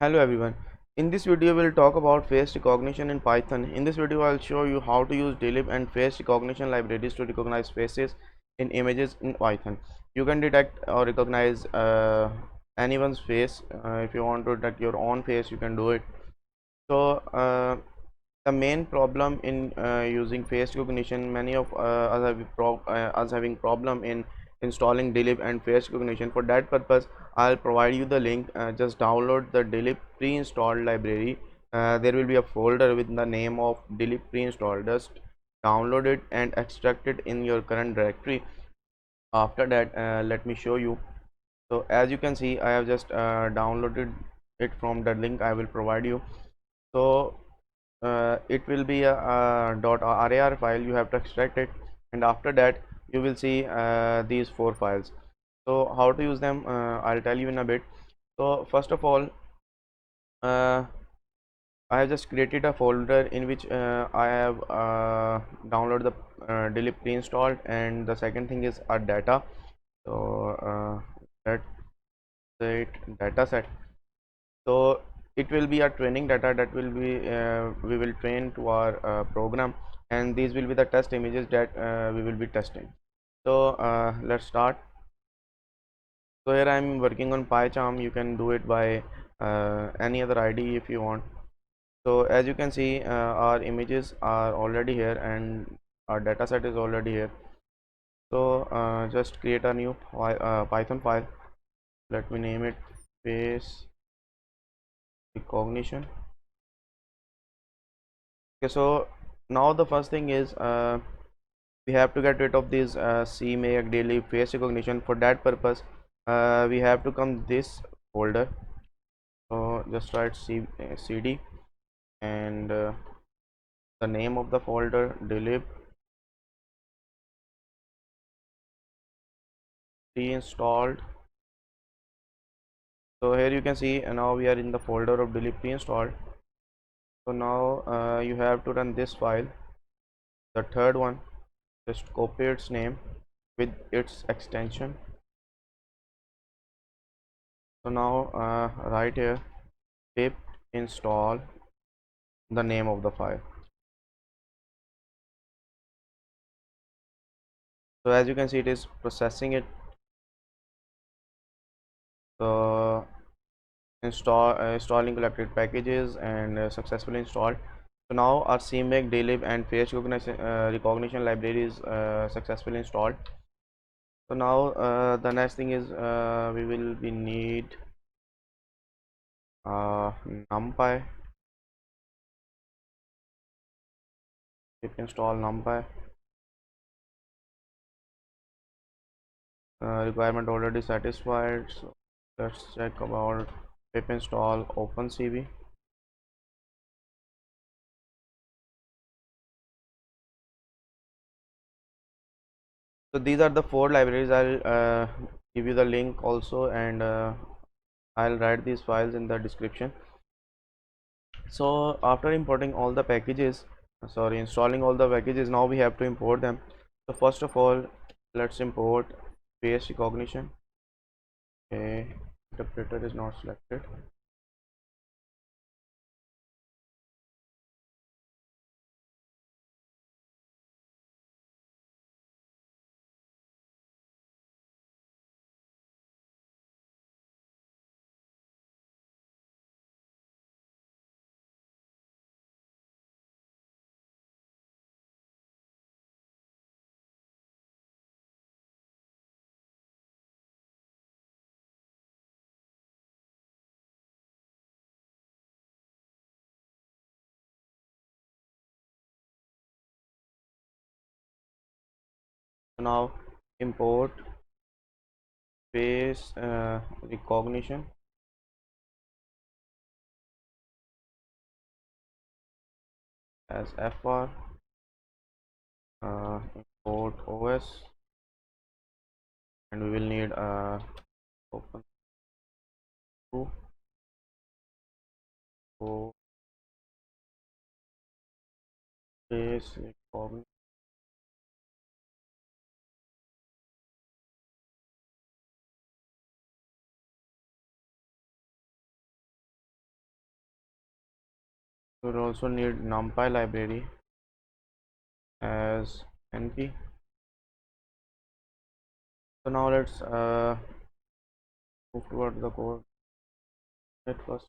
Hello everyone. In this video we'll talk about face recognition in Python. In this video I'll show you how to use dlib and face recognition libraries to recognize faces in images in Python. You can detect or recognize anyone's face. If you want to detect your own face, you can do it. So the main problem in using face recognition, many of us having problem in installing dlib and face recognition. For that purpose I'll provide you the link. Just download the dlib pre-installed library. There will be a folder with the name of dlib pre-installed. Just download it and extract it in your current directory. After that, let me show you. So as you can see, I have just downloaded it from the link I will provide you. So it will be a .rar file. You have to extract it, and after that you will see these four files. So how to use them, I'll tell you in a bit. So first of all, uh, I have just created a folder in which I have downloaded the dlib pre-installed, and the second thing is our data. So that's it, data set. So it will be a training data that will be we will train to our program, and these will be the test images that we will be testing. So let's start. So here I am working on PyCharm. You can do it by any other ID if you want. So as you can see, our images are already here and our data set is already here. So just create a new Python file. Let me name it face recognition. Okay, so now the first thing is we have to get rid of this CMake daily face recognition. For that purpose, we have to come this folder. So just write cd and the name of the folder dlib pre-installed. So here you can see, and now we are in the folder of dlib pre-installed. So now you have to run this file, the third one. Just copy its name with its extension. So now right here pip install the name of the file. So as you can see, it is processing it. So installing collected packages and successfully installed. So now our CMake, dlib and face recognition library is successfully installed. So now the next thing is we will be need NumPy. Pip install NumPy. Requirement already satisfied. So let's check about pip install Opencv. So these are the four libraries. I'll give you the link also, and I'll write these files in the description. So after importing all the packages, sorry, installing all the packages, now we have to import them. So first of all, let's import face recognition. Okay, interpreter is not selected. So now import face recognition as fr, import os, and we will need open to face recognition. We'll also need NumPy library as np. So now let's move towards the code. At first,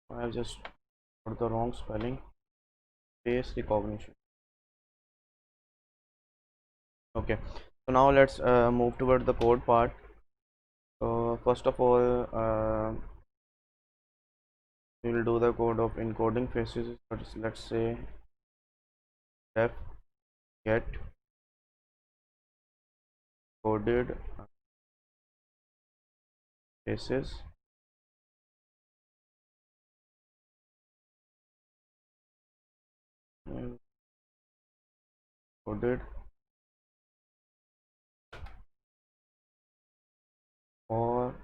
I have just put the wrong spelling. Face recognition. Okay. So now let's move toward the code part. So first of all, we will do the code of encoding faces. Let's say def get coded faces coded for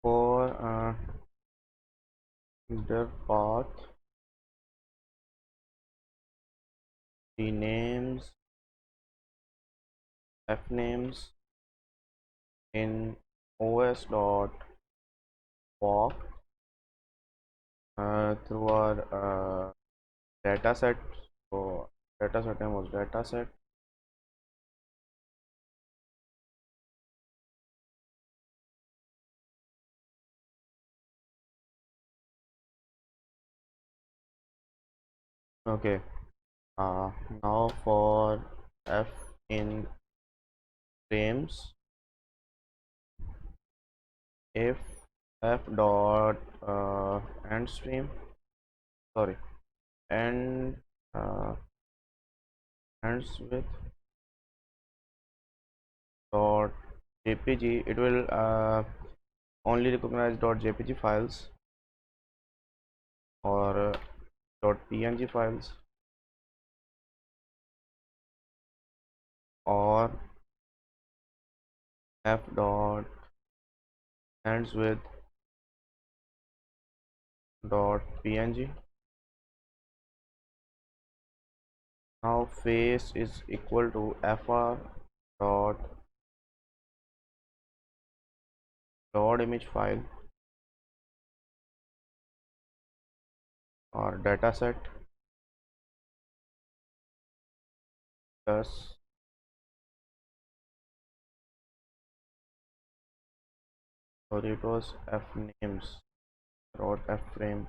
for the path the names f names in os dot walk through our data set. So data set name was data set. Okay. Now for f in frames, if f dot end stream, sorry, and ends with dot jpg, it will only recognize dot jpg files or dot png files, or f dot ends with dot png. Now face is equal to fr dot load image file or dataset plus, sorry, it was f names dot f frame.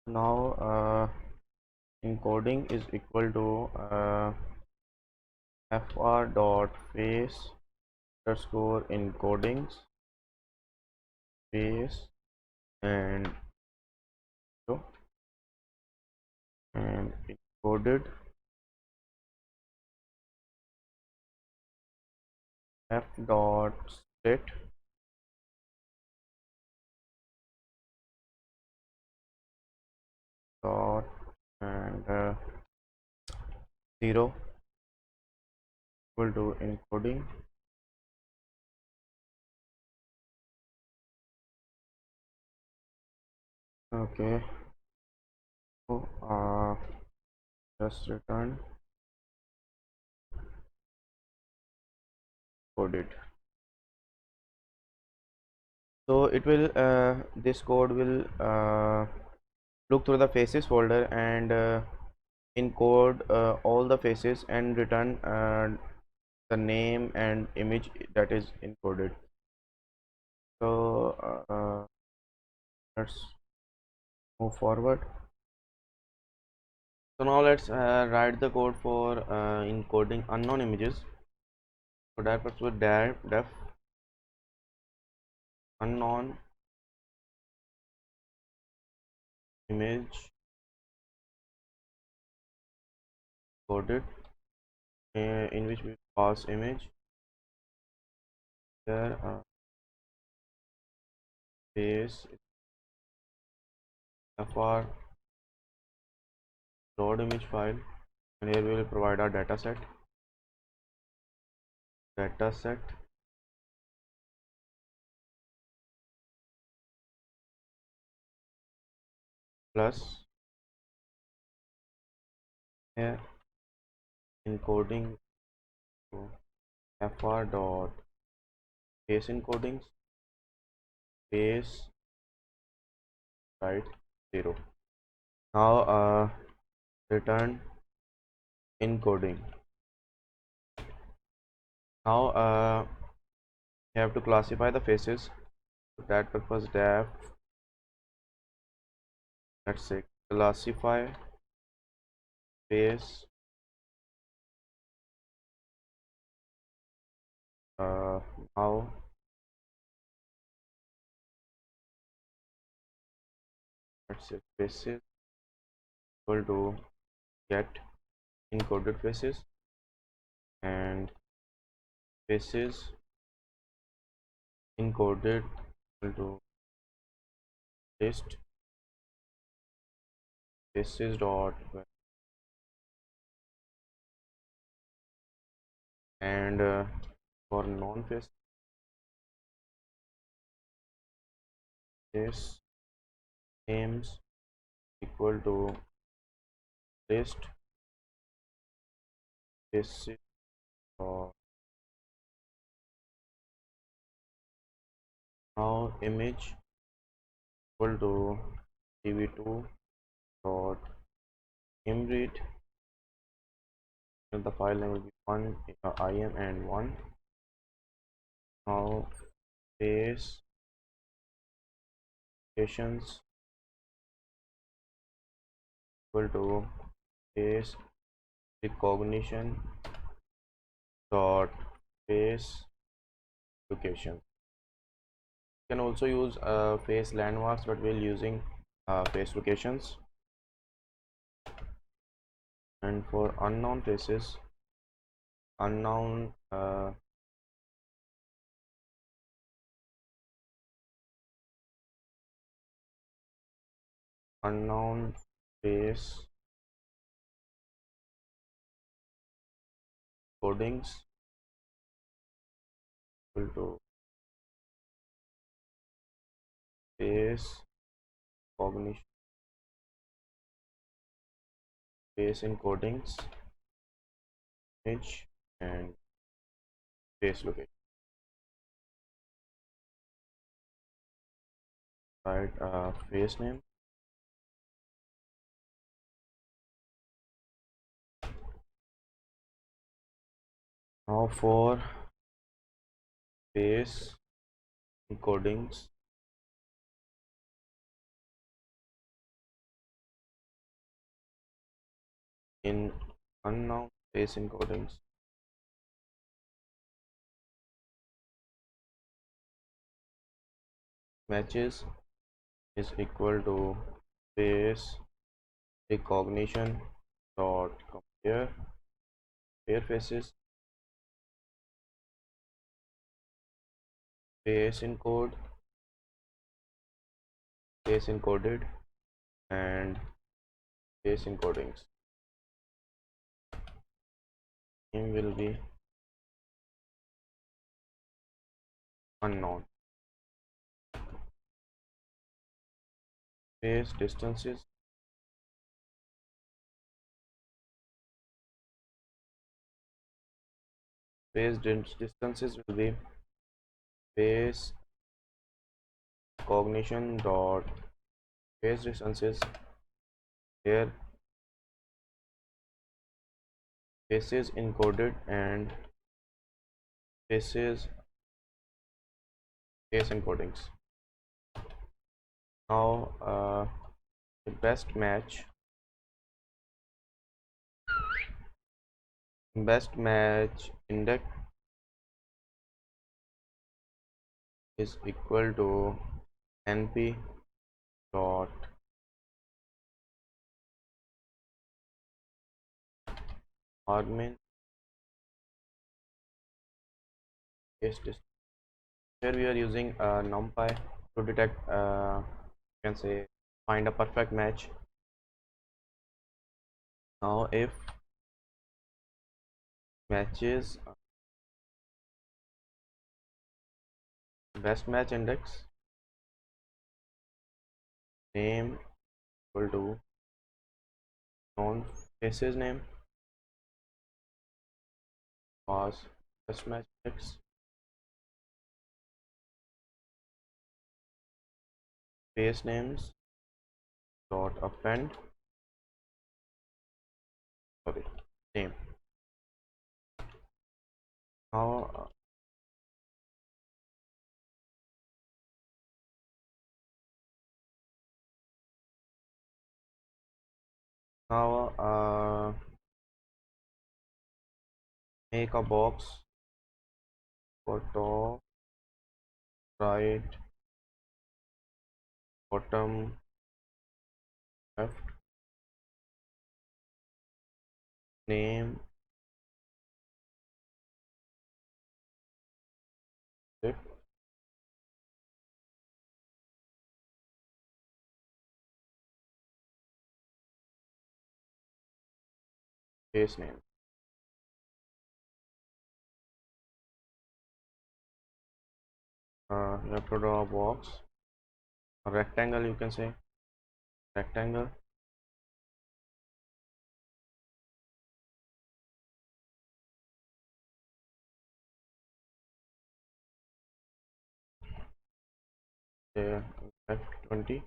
Now encoding is equal to fr dot face underscore encodings face and so and encoded f dot split dot and 0 equal to encoding. Okay, so just return coded. So it will this code will look through the faces folder and encode all the faces and return the name and image that is encoded. So let's move forward. So now let's write the code for encoding unknown images. For that purpose, with def unknown image coded, in which we pass image there base fr load image file, and here we will provide our dataset plus here encoding to fr dot base encodings base right 0. Now return encoding. Now you have to classify the faces. For that purpose, def let's say classify face uh, now let's say faces equal to get encoded faces, and faces encoded equal to list faces dot, and for non-face face names equal to list faces dot. Now image equal to tv2 dot imread, and the file name will be one im and one. Now face locations equal to face recognition dot face location. You can also use face landmarks, but we're using face locations. And for unknown faces, unknown unknown face codings equal to face cognition face encodings image and face location. Right, face name now for face encodings in unknown face encodings matches is equal to face recognition dot compare pair faces face encode face encoded and face encodings. Name will be unknown. Face distances distances will be face cognition dot face distances, here faces encoded and faces face encodings. Now the best match best match index is equal to np dot argmin case distance. Here we are using NumPy to detect, you can say, find a perfect match. Now, if matches best match index name equal to known faces name was best match index face names dot append, sorry, name. Now, make a box for top, right, bottom, left, name, left, face name. You have to draw a box, a rectangle, you can say, rectangle, say left 20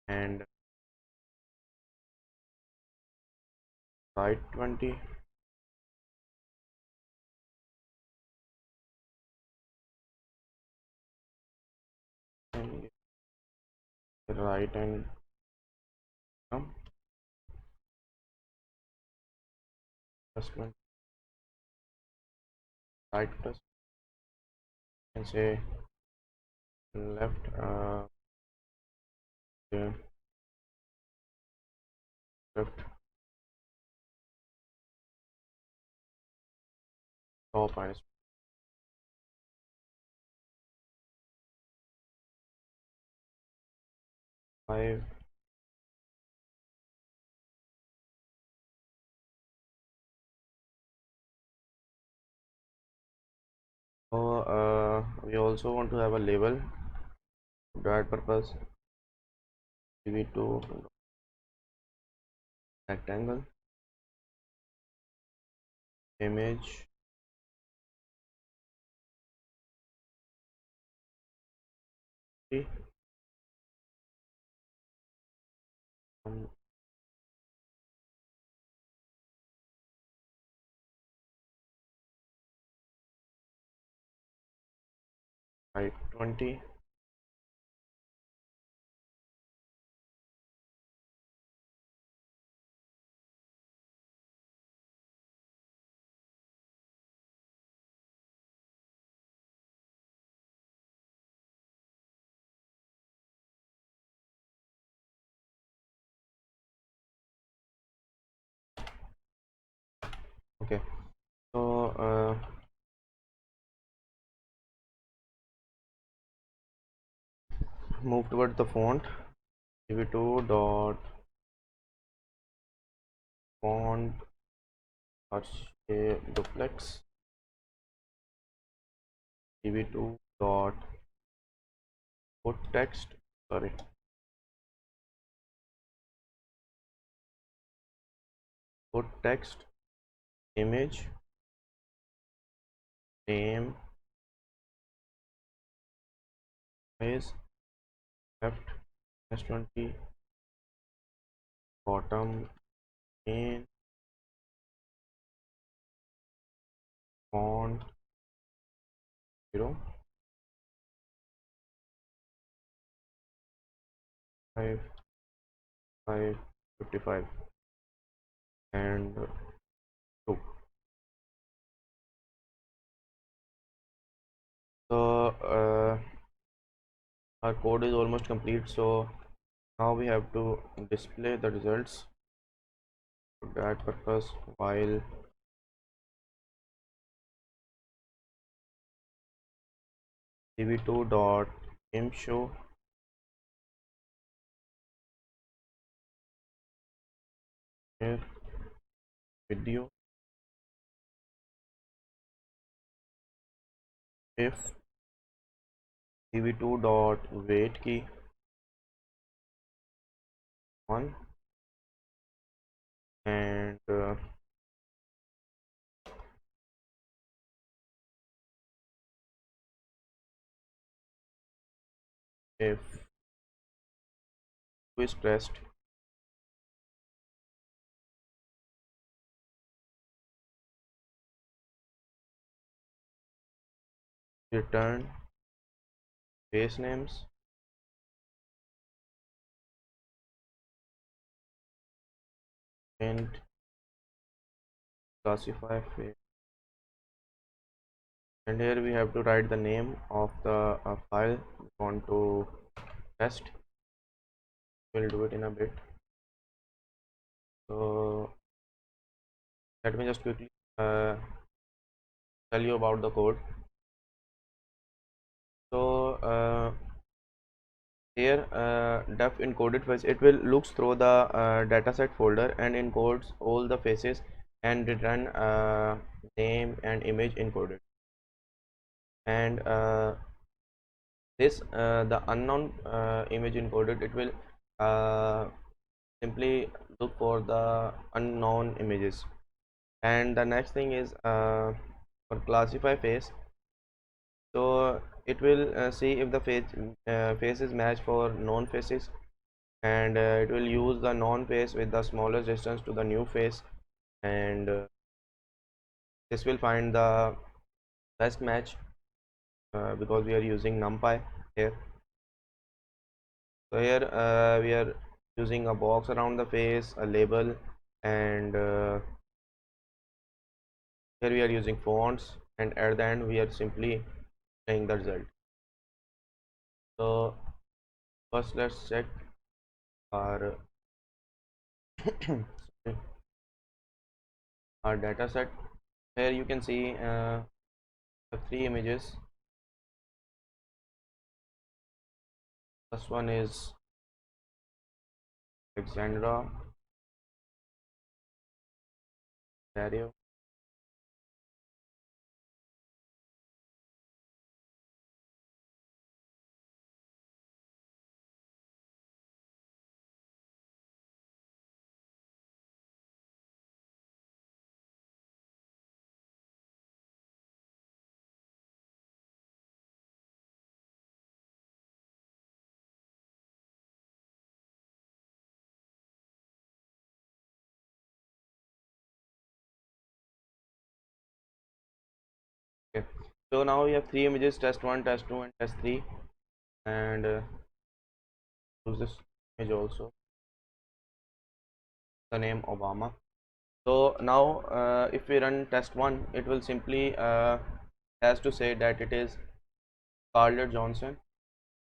and right 20, and right and plus 20, right plus, and say left, okay, left top minus 5. So we also want to have a label. For that purpose, CV2 rectangle image um, right 20, okay. So move towards the font, CV2 dot font duplex, CV2 dot put text, sorry, put text image name is left S20 bottom in font 0 5 5 55. and 2. So our code is almost complete, so now we have to display the results. For that purpose, while cv2.imshow here video if cv2.wait key 1 and if 2 is pressed, return base names and classify face. And here we have to write the name of the file we want to test. We'll do it in a bit. So let me just quickly tell you about the code. So here def encoded face, it will looks through the dataset folder and encodes all the faces and return name and image encoded. And this the unknown image encoded, it will simply look for the unknown images. And the next thing is for classify face, so it will see if the faces match for known faces, and it will use the known face with the smallest distance to the new face, and this will find the best match because we are using NumPy here. So here we are using a box around the face, a label, and here we are using fonts, and at the end we are simply playing the result. So first let's check our our data set. Here you can see the 3 images. First one is Alexandra, Dario. Okay. So now we have 3 images: test 1, test 2, and test 3. And use this image also, the name Obama. So now if we run test 1, it will simply has to say that it is Scarlett Johansson,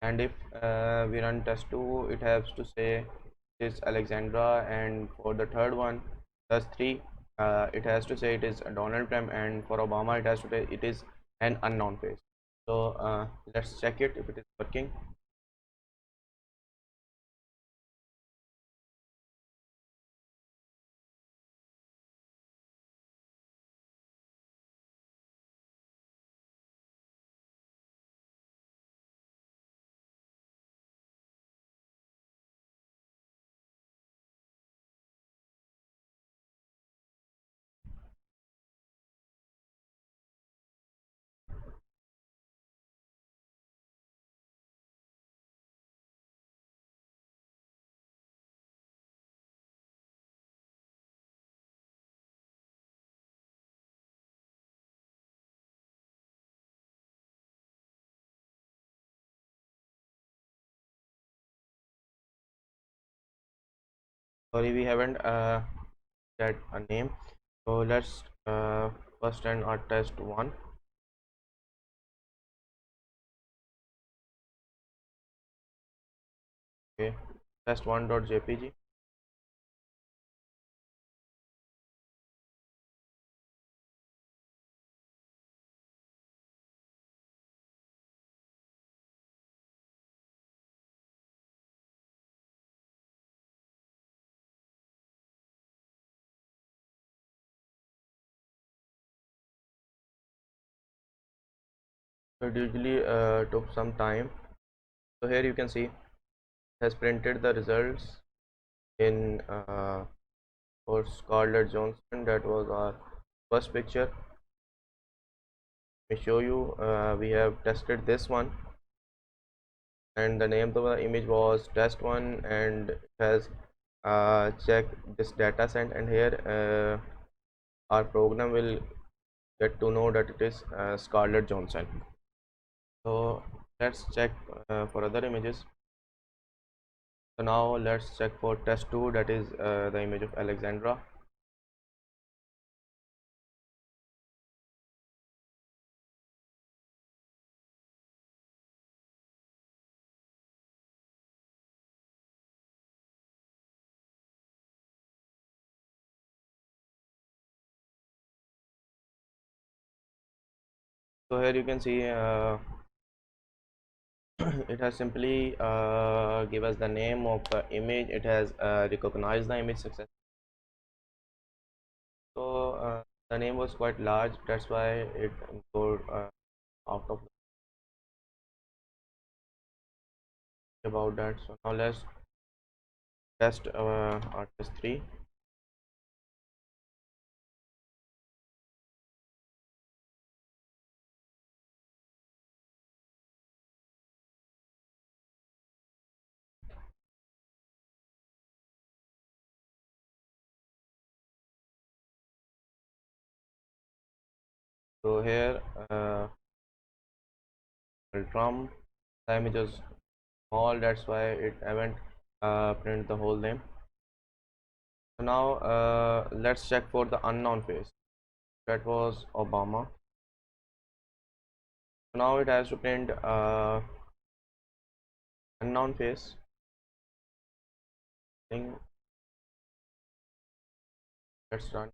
and if we run test 2, it has to say it is Alexandra, and for the third one, test 3, it has to say it is Donald Trump, and for Obama it has to say it is an unknown face. So let's check it if it is working. Sorry, we haven't get a name. So let's first run our test one. Okay, test1.jpg. It usually took some time. So here you can see it has printed the results in for Scarlett Johnson. That was our first picture. Let me show you. We have tested this one, and the name of the image was test1, and it has checked this data set, and here our program will get to know that it is Scarlett Johnson. So let's check for other images. So now let's check for test2, that is the image of Alexandra. So here you can see it has simply give us the name of the image. It has recognized the image successfully. So the name was quite large, that's why it encoded out of about that. So now let's test artist 3. So here Trump, the image is small, that's why it haven't print the whole name. So now let's check for the unknown face. That was Obama. So now it has to print unknown face thing. Let's run.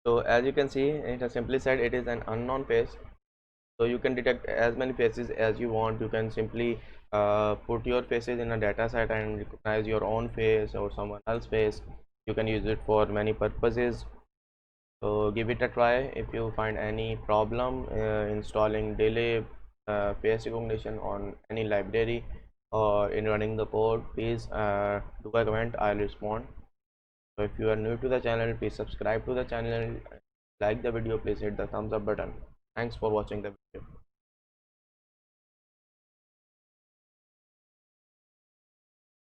So as you can see, it has simply said it is an unknown face. So you can detect as many faces as you want. You can simply put your faces in a data set and recognize your own face or someone else's face. You can use it for many purposes. So give it a try. If you find any problem installing dlib face recognition on any library or in running the code, please do a comment. I'll respond. So if you are new to the channel, please subscribe to the channel, like the video, please hit the thumbs up button. Thanks for watching the video.